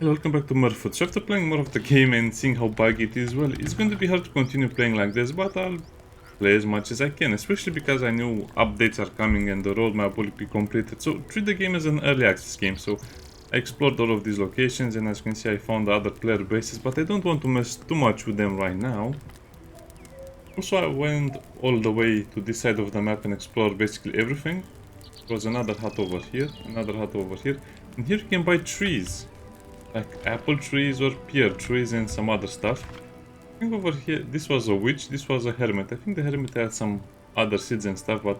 Welcome back to MirthWood. So after playing more of the game and seeing how buggy it is, well, it's going to be hard to continue playing like this, but I'll play as much as I can, especially because I know updates are coming and the roadmap will be completed. So treat the game as an early access game. So I explored all of these locations, and as you can see I found other player bases, but I don't want to mess too much with them right now. Also, I went all the way to this side of the map and explored basically everything. There was another hut over here, another hut over here, and here you can buy trees. Like apple trees or pear trees and some other stuff. I think over here, this was a witch, this was a hermit. I think the hermit had some other seeds and stuff, but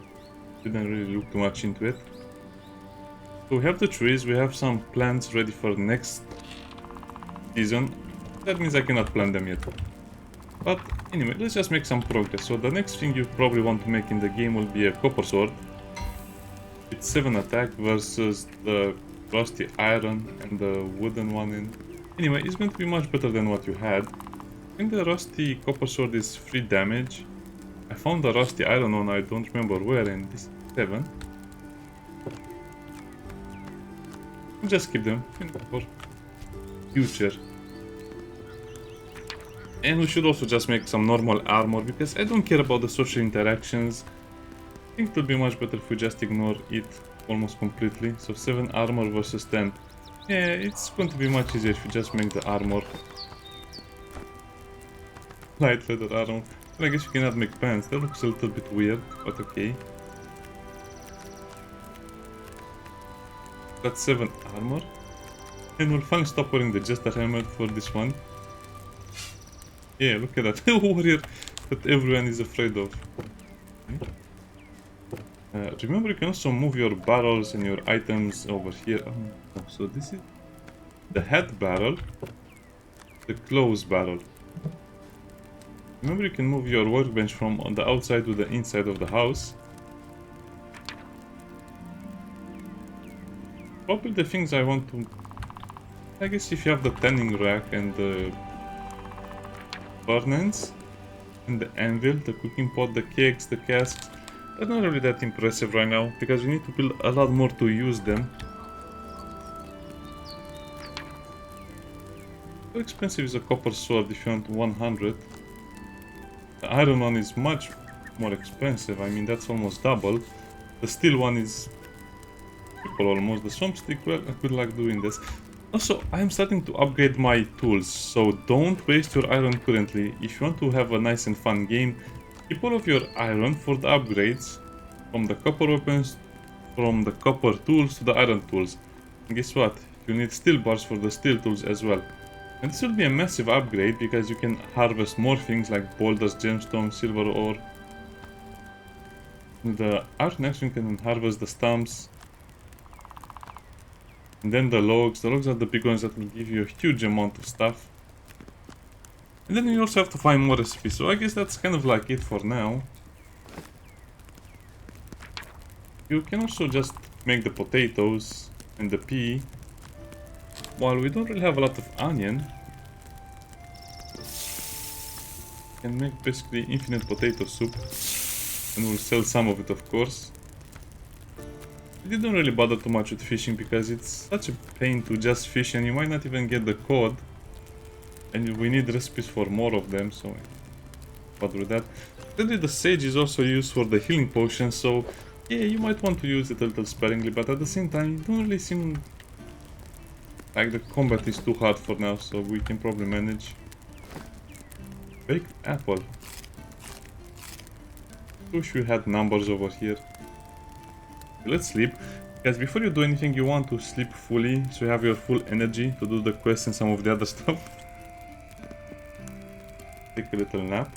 didn't really look too much into it. So we have the trees, we have some plants ready for next season. That means I cannot plant them yet. But anyway, let's just make some progress. So the next thing you probably want to make in the game will be a copper sword. It's 7 attack versus the rusty iron and the wooden one. And anyway, it's going to be much better than what you had. I think the rusty copper sword is 3 damage. I found the rusty iron one, I don't remember where, and this is 7. I'll just keep them for future. And we should also just make some normal armor, because I don't care about the social interactions. I think it will be much better if we just ignore it almost completely. So 7 armor versus 10. Yeah, it's going to be much easier if you just make the armor. Light leather armor. Well, I guess you cannot make pants. That looks a little bit weird, but okay. That's 7 armor. And we'll finally stop wearing the jester helmet for this one. Yeah, look at that. Warrior that everyone is afraid of. Okay. Remember, you can also move your barrels and your items over here. Oh, so this is the head barrel, the closed barrel. Remember, you can move your workbench from on the outside to the inside of the house. Probably the things I want to... I guess if you have the tanning rack and the furnace and the anvil, the cooking pot, the kegs, the casks, they're not really that impressive right now, because you need to build a lot more to use them. How expensive is a copper sword if you want 100? The iron one is much more expensive, I mean that's almost double. The steel one is triple almost. The swamp stick, well, good luck doing this. Also, I'm starting to upgrade my tools, so don't waste your iron currently. If you want to have a nice and fun game, keep all of your iron for the upgrades, from the copper weapons, from the copper tools to the iron tools. And guess what? You need steel bars for the steel tools as well. And this will be a massive upgrade, because you can harvest more things like boulders, gemstones, silver ore. The iron action can harvest the stumps. And then the logs are the big ones that will give you a huge amount of stuff. And then you also have to find more recipes, so I guess that's kind of like it for now. You can also just make the potatoes and the pea. While we don't really have a lot of onion, we can make basically infinite potato soup. And we'll sell some of it, of course. We didn't really bother too much with fishing, because it's such a pain to just fish and you might not even get the cod. And we need recipes for more of them, so bother with that. Then the sage is also used for the healing potions, so yeah, you might want to use it a little sparingly, but at the same time, it don't really seem like the combat is too hard for now, so we can probably manage. Baked apple. Wish we had numbers over here. Let's sleep, because before you do anything you want to sleep fully, so you have your full energy to do the quest and some of the other stuff. Take a little nap.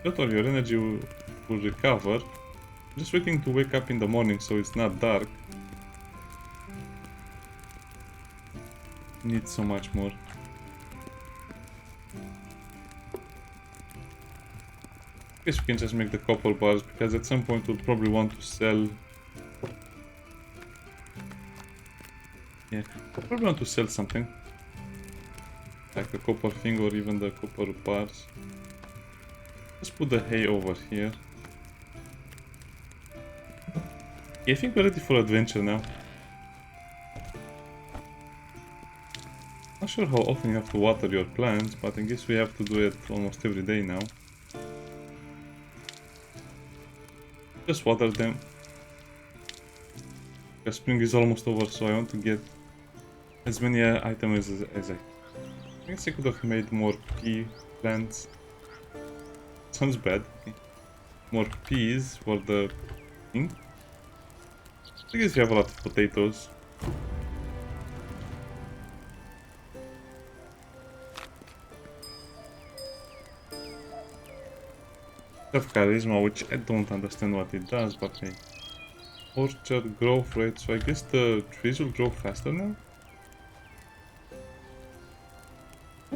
Not all your energy will recover. I'm just waiting to wake up in the morning so it's not dark. Need so much more. I guess we can just make the copper bars, because at some point we'll probably want to sell... Yeah, we'll probably want to sell something. Like a copper thing or even the copper bars. Let's put the hay over here. Yeah, I think we're ready for adventure now. Not sure how often you have to water your plants, but I guess we have to do it almost every day now. Just water them. The spring is almost over, so I want to get as many items as I can. I guess I could have made more pea plants. Sounds bad. Okay. More peas for the thing. I guess you have a lot of potatoes. Have charisma, which I don't understand what it does, but hey. Orchard growth rate, so I guess the trees will grow faster now?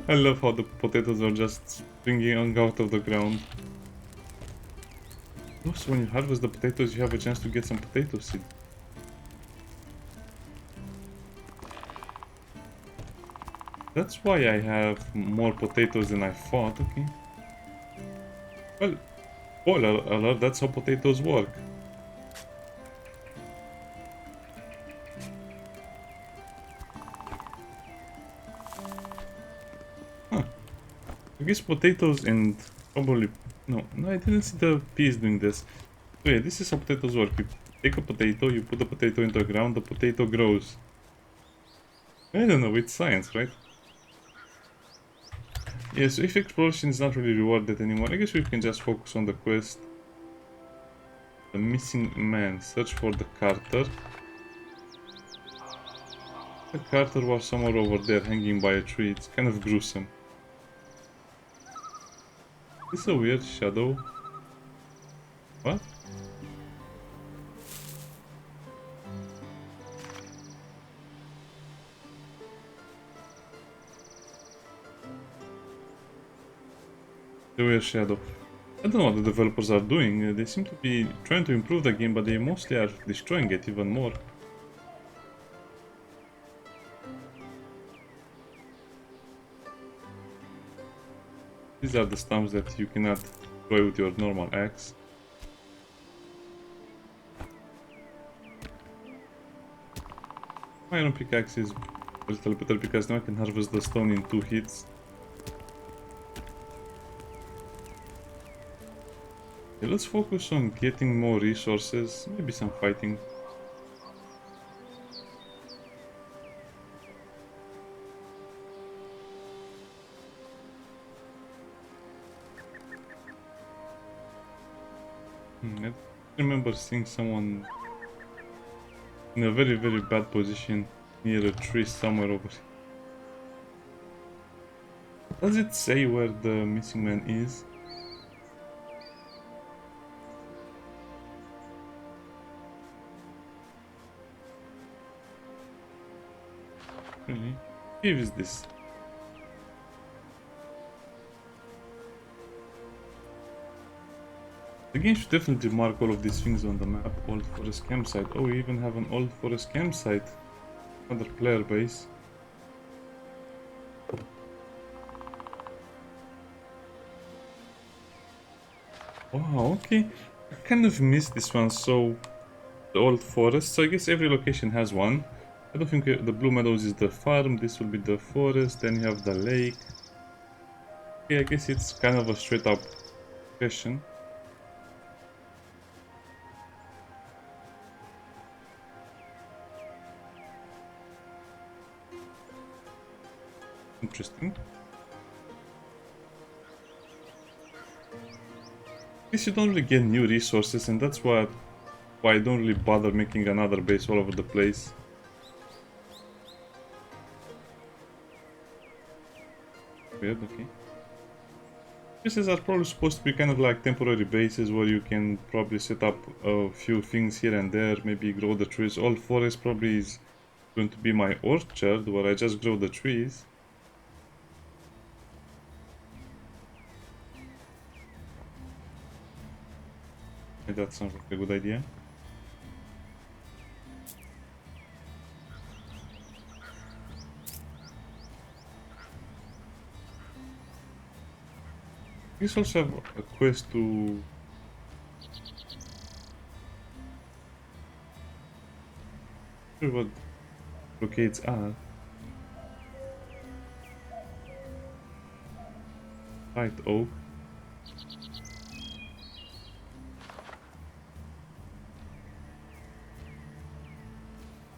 I love how the potatoes are just springing out of the ground. Also, when you harvest the potatoes, you have a chance to get some potato seed. That's why I have more potatoes than I thought, okay. Well, spoiler alert, that's how potatoes work. Huh. I guess potatoes and probably... No, I didn't see the peas doing this. So yeah, this is how potatoes work. You take a potato, you put the potato into the ground, the potato grows. I don't know, it's science, right? Yeah, so if exploration is not really rewarded anymore, I guess we can just focus on the quest. The missing man. Search for the Carter. The Carter was somewhere over there hanging by a tree. It's kind of gruesome. This is a weird shadow. What? The weird shadow. I don't know what the developers are doing. They seem to be trying to improve the game, but they mostly are destroying it even more. These are the stumps that you cannot destroy with your normal axe. My iron pickaxe is a little better because now I can harvest the stone in 2 hits. Okay, let's focus on getting more resources, maybe some fighting. I remember seeing someone in a very, very bad position near a tree somewhere over here. Does it say where the missing man is? Really? What cave is this? The game should definitely mark all of these things on the map. Old forest campsite. Oh, we even have an old forest campsite. Another player base. Wow, okay. I kind of missed this one. So, the old forest. So I guess every location has one. I don't think the Blue Meadows is the farm. This will be the forest. Then you have the lake. Okay, I guess it's kind of a straight up question. Interesting. I guess you don't really get new resources, and that's why I don't really bother making another base all over the place. Weird, okay. Bases are probably supposed to be kind of like temporary bases where you can probably set up a few things here and there, maybe grow the trees. Old forest probably is going to be my orchard where I just grow the trees. That sounds like a good idea. We also have a quest to... what blockades are. White oak.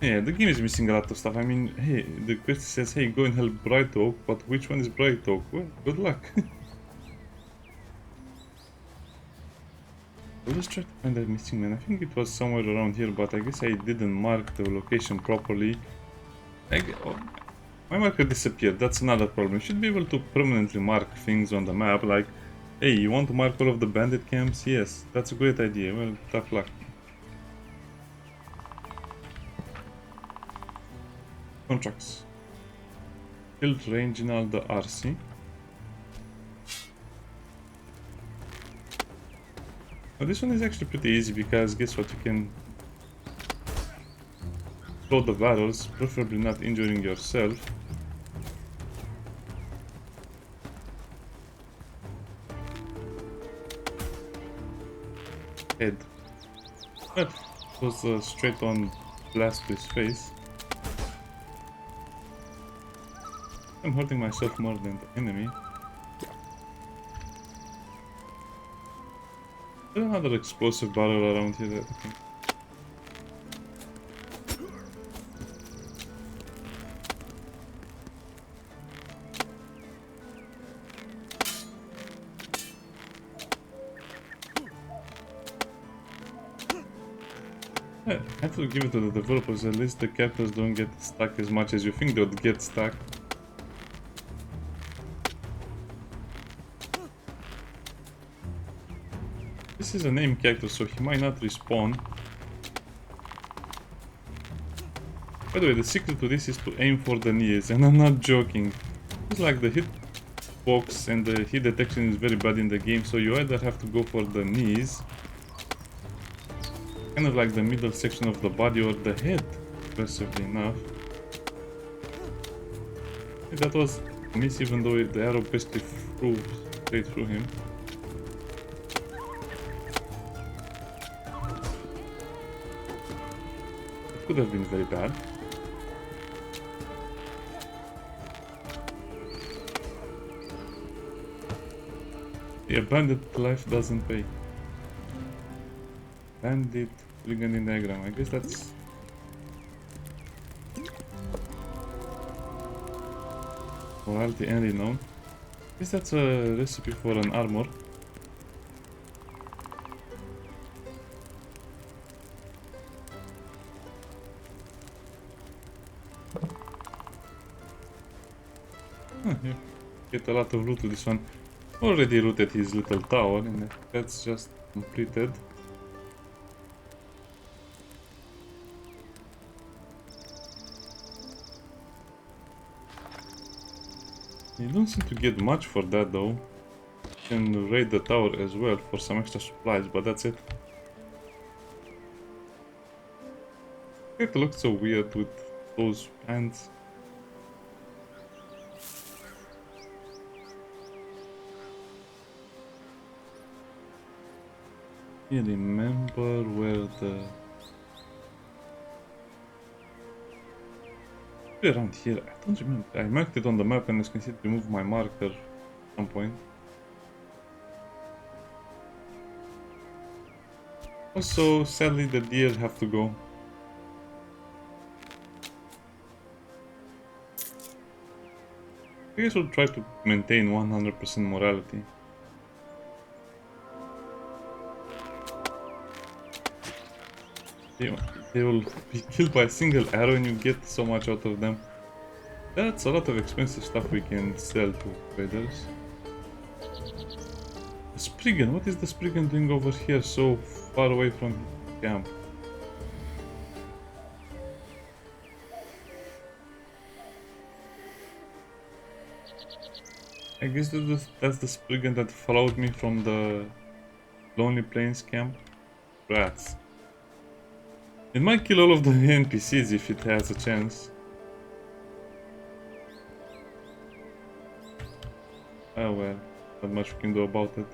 Yeah, the game is missing a lot of stuff. I mean, hey, the quest says, hey, go and help Bright Oak, but which one is Bright Oak? Well, good luck. Let's try to find that missing man. I think it was somewhere around here, but I guess I didn't mark the location properly. Oh, my marker disappeared. That's another problem. You should be able to permanently mark things on the map, like, hey, you want to mark all of the bandit camps? Yes, that's a great idea. Well, tough luck. Contracts. Killed Reginald D'Arcy. Now this one is actually pretty easy because guess what, you can throw the barrels, preferably not injuring yourself. Head. But it was a straight on blast to his face. I'm hurting myself more than the enemy. There's another explosive barrel around here, I think. Yeah, I have to give it to the developers, at least the characters don't get stuck as much as you think they would get stuck. This is a named character, so he might not respawn. By the way, the secret to this is to aim for the knees, and I'm not joking. It's like the hitbox and the hit detection is very bad in the game, so you either have to go for the knees, kind of like the middle section of the body, or the head, impressively enough. That was a miss, even though the arrow basically flew straight through him. It could have been very bad. Yeah, bandit life doesn't pay. Bandit brigandine diagram. I guess that's morality and renown. I guess that's a recipe for an armor. Yeah. Get a lot of loot to this one. Already looted his little tower, and that's just completed. You don't seem to get much for that though. You can raid the tower as well for some extra supplies, but that's it. It looks so weird with those pants. I remember where the... around here, I don't remember. I marked it on the map and as you can see it removed my marker at some point. Also, sadly the deer have to go. I guess we'll try to maintain 100% morality. They will be killed by a single arrow and you get so much out of them. That's a lot of expensive stuff we can sell to traders. The Spriggan, what is the Spriggan doing over here so far away from his camp? I guess that's the Spriggan that followed me from the Lonely Plains camp. Rats. It might kill all of the NPCs if it has a chance. Oh well, not much we can do about it.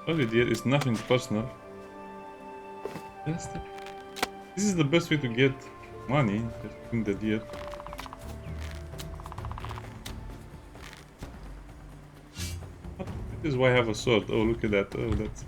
Okay dear, it's nothing personal. Just This is the best way to get money, in the deer. This is why I have a sword. Oh, look at that. Oh, that's...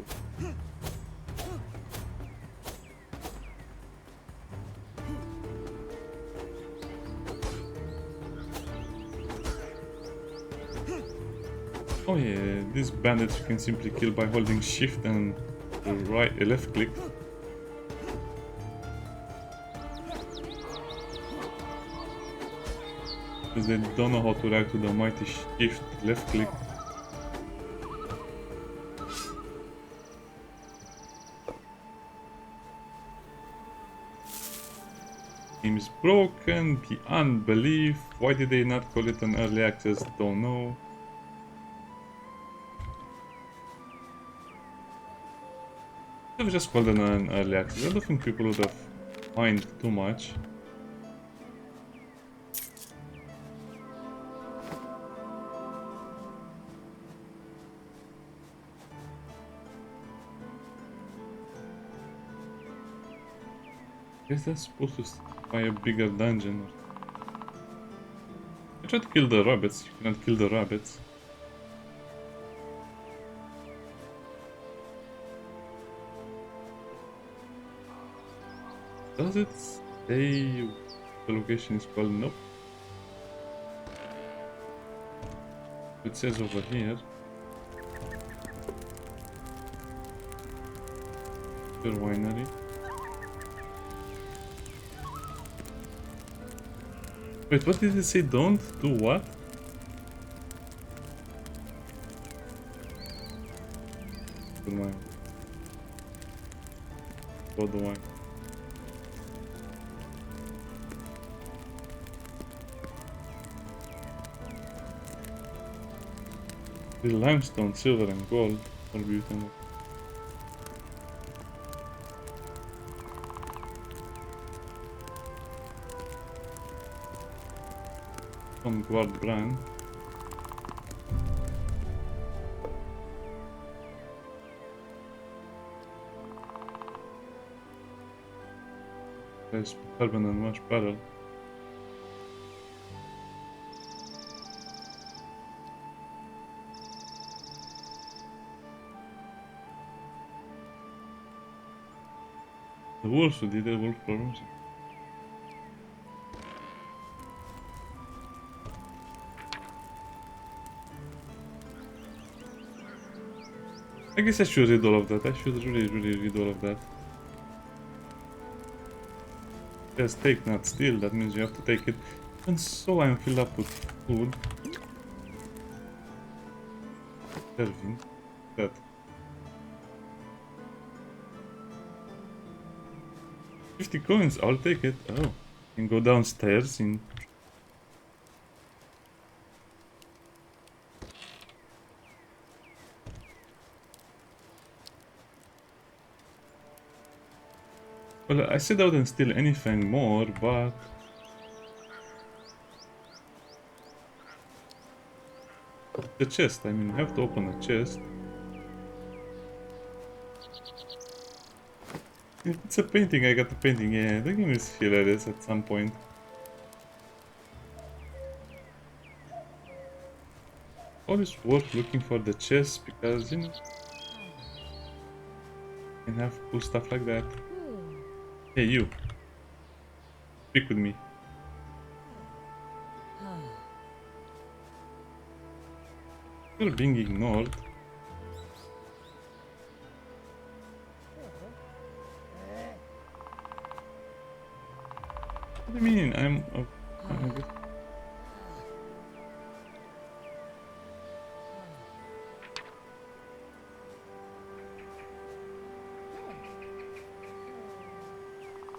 Oh yeah, these bandits you can simply kill by holding shift and left click. Because they don't know how to react to the mighty shift left click. Game is broken, the unbelief. Why did they not call it an early access? Don't know. They've just called it an early access. I don't think people would have mind too much. I guess that's supposed to by a bigger dungeon. I tried to kill the rabbits. You cannot kill the rabbits. Does it say the location is called? Nope. It says over here. The winery. Wait, what did it say? Don't do what? Good wine. For the wine. The limestone, silver, and gold are beautiful. Some guard brand. There's carbon and much better. The wolves who did the wolf problems. I guess I should read all of that. I should really read all of that. Yes, take, not steal. That means you have to take it. And so I'm filled up with food. Serving. That. 50 coins, I'll take it. Oh. And go downstairs in... Well, I said I wouldn't steal anything more, but... The chest, I mean, I have to open a chest. It's a painting, I got the painting, yeah, the game is hilarious at some point. Always worth looking for the chest, because, you know, you can have cool stuff like that. Hey, you. Speak with me. You're being ignored. What do you mean? I'm...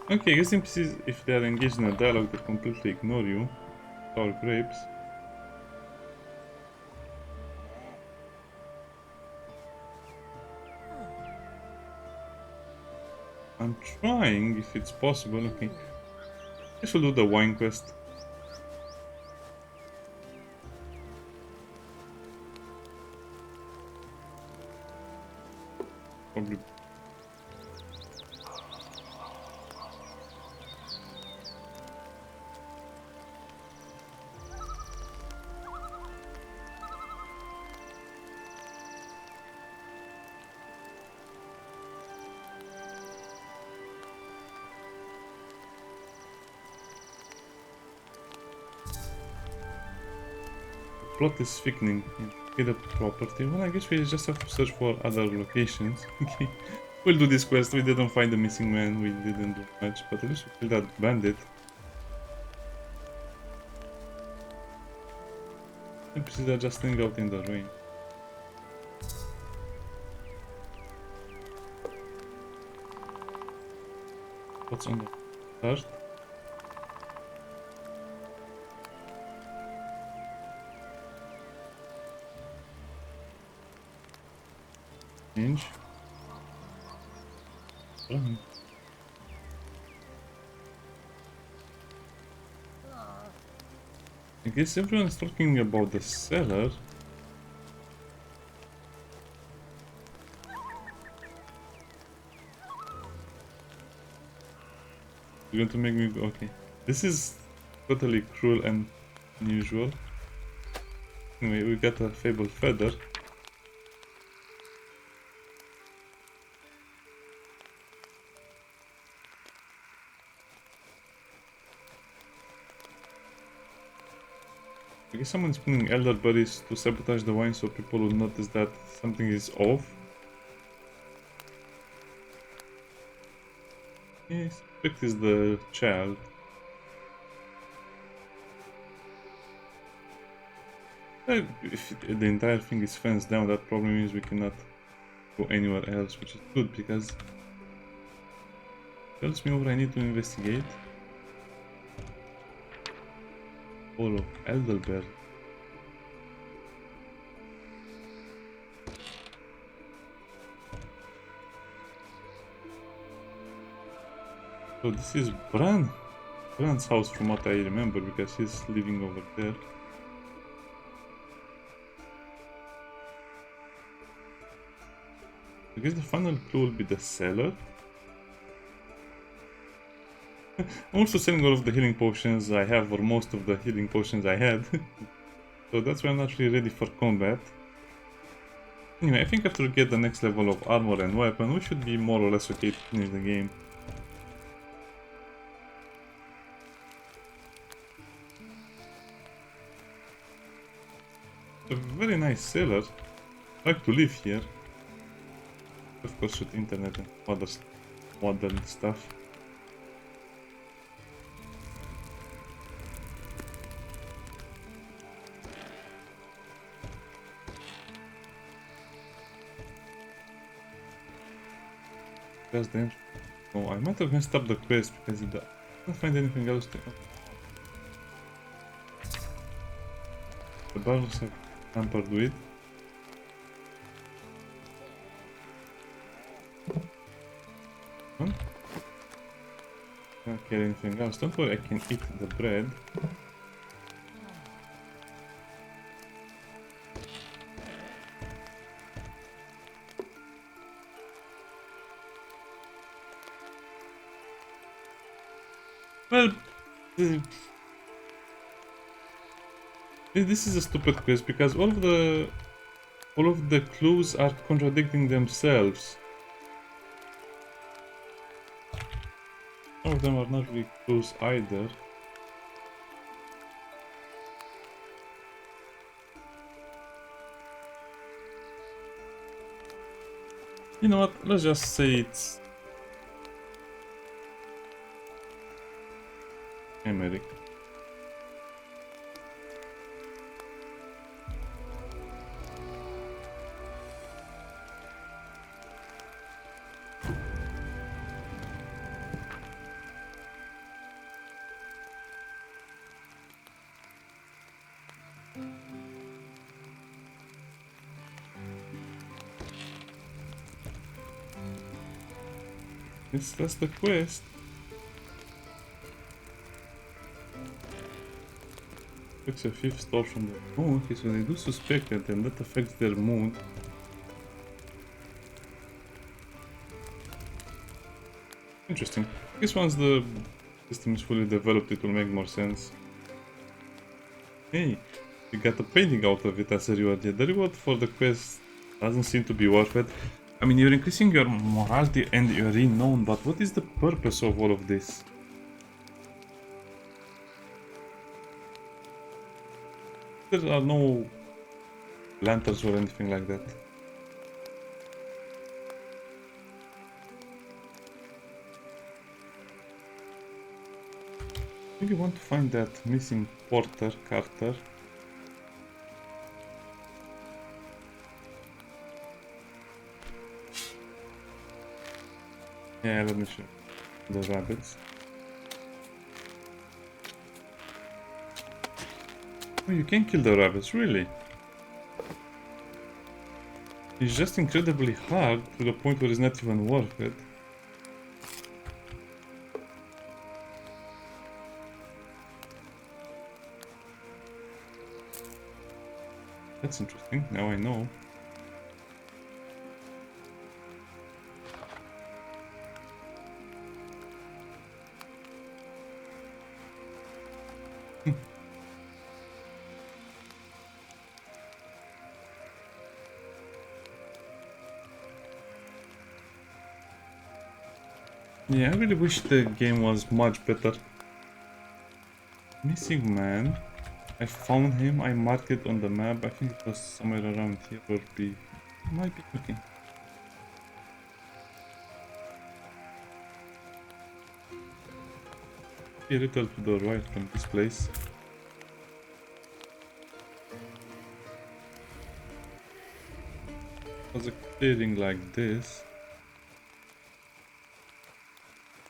Okay, I guess NPCs, if they are engaged in a dialogue, they completely ignore you. Sour grapes. I'm trying, if it's possible. Okay. This will do the wine quest. Probably. plot is thickening. Get a property. Well, I guess we just have to search for other locations. Okay. We'll do this quest. We didn't find the missing man. We didn't do much. But at least we killed that bandit. NPCs are just staying out in the rain. What's on the start? Change. Run. I guess everyone's talking about the cellar. You're going to make me go, okay. This is totally cruel and unusual. Anyway, we got a fabled feather. I guess someone's putting elderberries to sabotage the wine so people will notice that something is off. I suspect it's the child. If the entire thing is fenced down, that probably means we cannot go anywhere else, which is good because it tells me what I need to investigate. All of elderberry. So this is Bran's house from what I remember because he's living over there. I guess the final clue will be the cellar. I'm also selling all of the healing potions I have, or most of the healing potions I had. So that's why I'm not really ready for combat. Anyway, I think after we get the next level of armor and weapon, we should be more or less okay to finish the game. A very nice cellar. I like to live here. Of course with internet and other modern stuff. That's the entrance. Oh, I might have messed up the quest because I can't find anything else to. The barrels have tampered with. Can't get anything else. Don't worry, I can eat the bread. Well, this is a stupid quest because all of the clues are contradicting themselves. Some of them are not really clues either. You know what? Let's just say it's America. That's the quest. It's a fifth stop from the. Oh, okay, so they do suspect it, and that affects their mood. Interesting. I guess once the system is fully developed, it will make more sense. Hey, we got a painting out of it as a reward. Yeah, the reward for the quest doesn't seem to be worth it. I mean, you're increasing your morality and your renown, but what is the purpose of all of this? There are no lanterns or anything like that. I really want to find that missing Porter Carter. Yeah, let me show the rabbits. Oh, you can kill the rabbits, really? It's just incredibly hard to the point where it's not even worth it. That's interesting, now I know. Yeah, I really wish the game was much better. Missing man. I found him, I marked it on the map. I think it was somewhere around here or might be looking. A little to the right from this place. Was a clearing like this.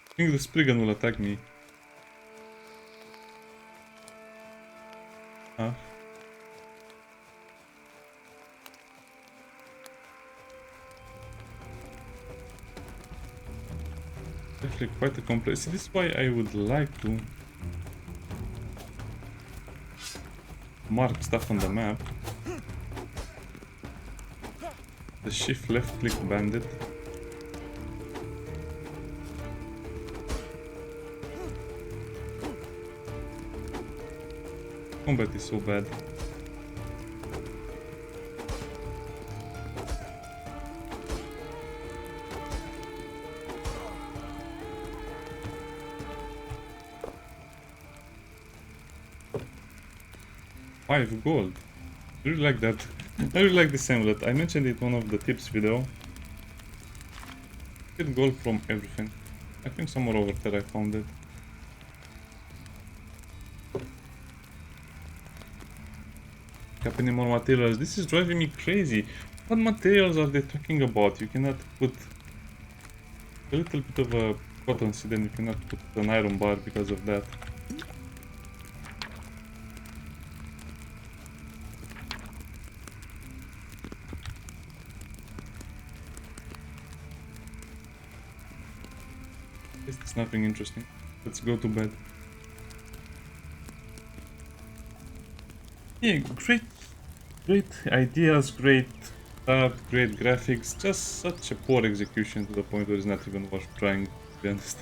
I think the Spriggan will attack me. Huh? Actually quite a complex. This is why I would like to mark stuff on the map. The shift left click bandit. Combat is so bad. $5 gold. I really like that. I really like this amulet. I mentioned it in one of the tips video. Get gold from everything. I think somewhere over there I found it. Up any more materials. This is driving me crazy. What materials are they talking about? You cannot put a little bit of a cotton seed and you cannot put an iron bar because of that. It's nothing interesting. Let's go to bed. Yeah, great ideas, great art, great graphics, just such a poor execution to the point where it's not even worth trying, to be honest.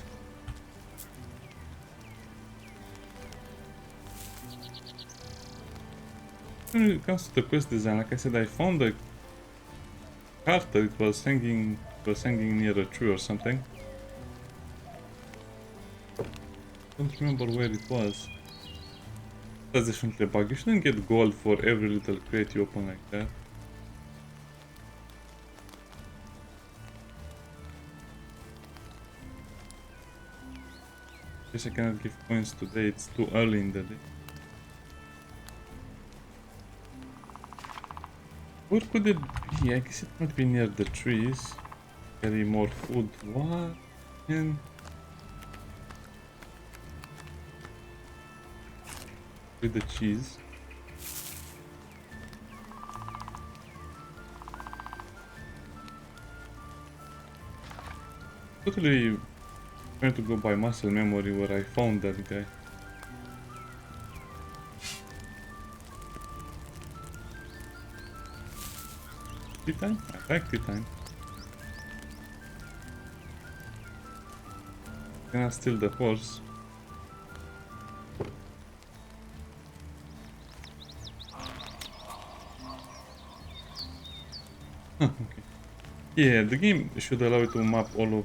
When it comes to the quest design, like I said, I found a Carter. It was hanging near a tree or something. Don't remember where it was. That's definitely a bug. You shouldn't get gold for every little crate you open like that. Guess I cannot give coins today, it's too early in the day. Where could it be? I guess it might be near the trees. Carry more food. What? And with the cheese. Totally trying to go by muscle memory where I found that guy. Tea time? I like tea time. Can I steal the horse? Okay. Yeah, the game should allow you to mark all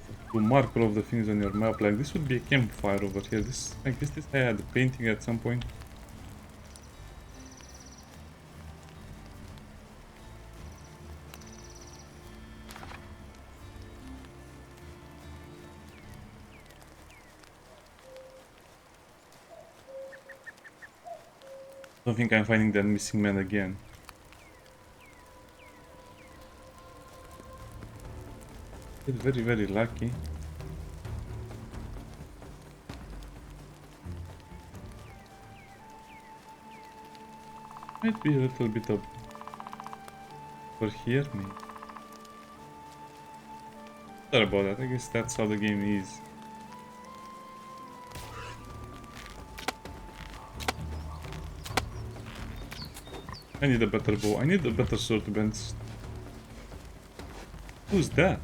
of the things on your map. Like this would be a campfire over here. I guess this guy had a painting at some point. Don't think I'm finding that missing man again. It's very, very lucky. Might be a little bit of over here, maybe. Sorry about that, I guess that's how the game is. I need a better bow. I need a better sword to bench. Who's that?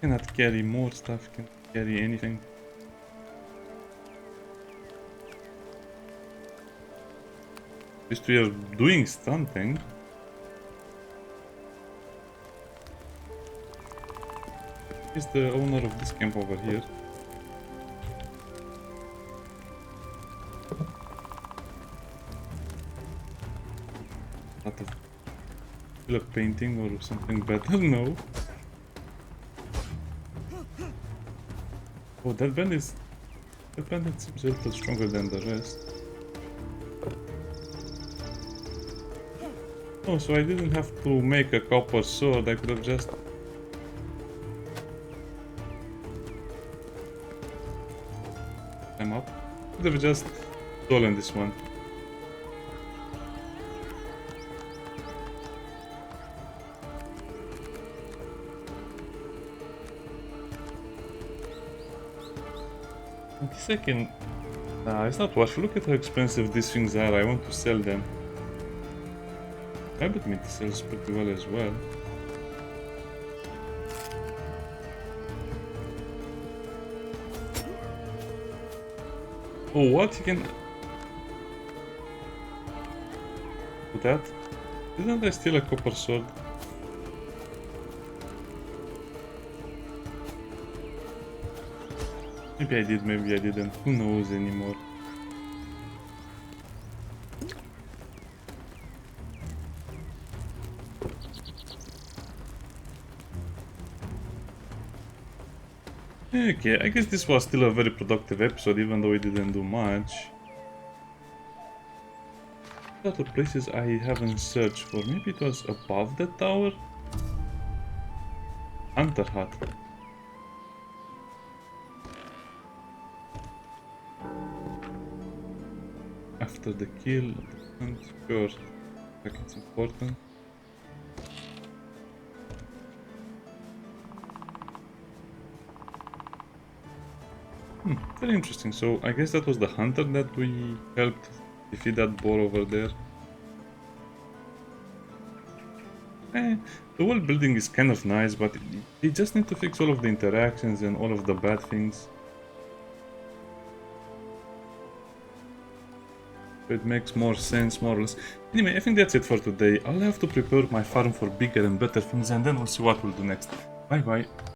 Cannot carry more stuff, can carry anything. At least we are doing something. Is the owner of this camp over here? Lot of pillar painting or something better? No. Oh, that bandit seems a little stronger than the rest. Oh, so I didn't have to make a copper sword, I could have just... I'm up. Could have just stolen this one. Second, it's not worth. Look at how expensive these things are. I want to sell them. Rabbit meat sells pretty well as well. Oh, what? You can... Do that? Didn't I steal a copper sword? Maybe I did, maybe I didn't. Who knows anymore? Okay, I guess this was still a very productive episode, even though we didn't do much. Other places I haven't searched for. Maybe it was above the tower? Hunter hut. After the kill, the hunt, sure, like it's important. Very interesting. So I guess that was the hunter that we helped defeat that boar over there. The world building is kind of nice, but you just need to fix all of the interactions and all of the bad things. It makes more sense, more or less. Anyway, I think that's it for today. I'll have to prepare my farm for bigger and better things, and then we'll see what we'll do next. Bye bye.